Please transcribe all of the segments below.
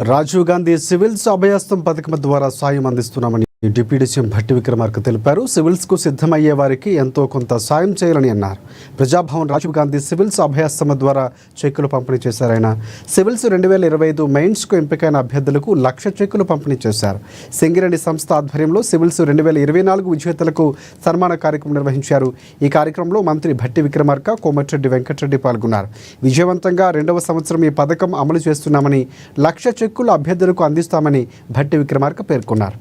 Rajiv Gandhi civils అభయహస్తం పథకం ద్వారా సాయం అందిస్తున్నామని డిప్యూటీ సీఎం భట్టి విక్రమార్క తెలిపారు. సివిల్స్కు సిద్ధమయ్యే వారికి ఎంతో కొంత సాయం చేయాలని అన్నారు. ప్రజాభవన్ రాజీవ్ గాంధీ సివిల్స్ అభయహస్తం ద్వారా చెక్కులు పంపిణీ చేశారు. ఆయన సివిల్స్ 2025 మెయిన్స్కు ఎంపికైన అభ్యర్థులకు 1,00,000 చెక్కులు పంపిణీ చేశారు. సింగిరెడ్డి సంస్థ ఆధ్వర్యంలో సివిల్స్ 2024 విజేతలకు సన్మాన కార్యక్రమం నిర్వహించారు. ఈ కార్యక్రమంలో మంత్రి భట్టి విక్రమార్క, కోమటిరెడ్డి వెంకటరెడ్డి పాల్గొన్నారు. విజయవంతంగా 2వ సంవత్సరం ఈ పథకం అమలు చేస్తున్నామని, 1,00,000 చెక్కులు అభ్యర్థులకు అందిస్తామని భట్టి విక్రమార్క పేర్కొన్నారు.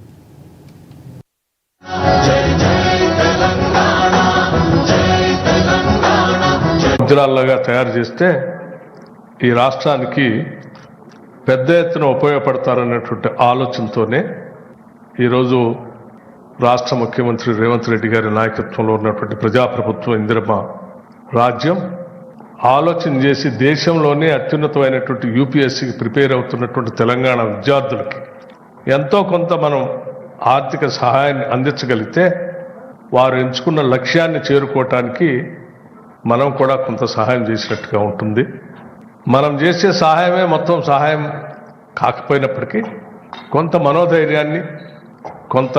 ముద్రాలుగా తయారు చేస్తే ఈ రాష్ట్రానికి పెద్ద ఎత్తున ఉపయోగపడతారన్నటువంటి ఆలోచనతోనే ఈరోజు రాష్ట్ర ముఖ్యమంత్రి రేవంత్ రెడ్డి గారి నాయకత్వంలో ఉన్నటువంటి ప్రజాప్రభుత్వం ఇందిరమ్మ రాజ్యం ఆలోచన చేసి దేశంలోనే అత్యున్నతమైనటువంటి యూపీఎస్సీకి ప్రిపేర్ అవుతున్నటువంటి తెలంగాణ విద్యార్థులకి ఎంతో కొంత మనం ఆర్థిక సహాయాన్ని అందించగలిగితే వారు ఎంచుకున్న లక్ష్యాన్ని చేరుకోవటానికి మనం కూడా కొంత సహాయం చేసినట్టుగా ఉంటుంది. మనం చేసే సహాయమే మొత్తం సహాయం కాకపోయినప్పటికీ కొంత మనోధైర్యాన్ని, కొంత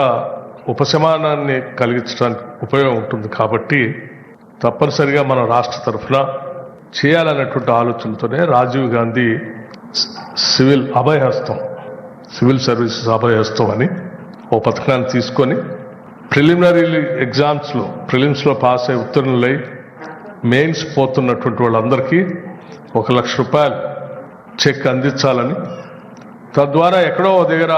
ఉపశమనాన్ని కలిగించడానికి ఉపయోగం ఉంటుంది. కాబట్టి తప్పనిసరిగా మన రాష్ట్ర తరఫున చేయాలన్నటువంటి ఆలోచనతోనే రాజీవ్ గాంధీ సివిల్ అభయహస్తం, సివిల్ సర్వీసెస్ అభయహస్తం అని ఓ పథకాన్ని తీసుకొని ప్రిలిమినరీ ఎగ్జామ్స్లో ప్రిలిమ్స్లో పాస్ అయి ఉత్తీర్ణులై మెయిన్స్ పోతున్నటువంటి వాళ్ళందరికీ 1,00,000 రూపాయలు చెక్ అందించాలని, తద్వారా ఎక్కడో దగ్గర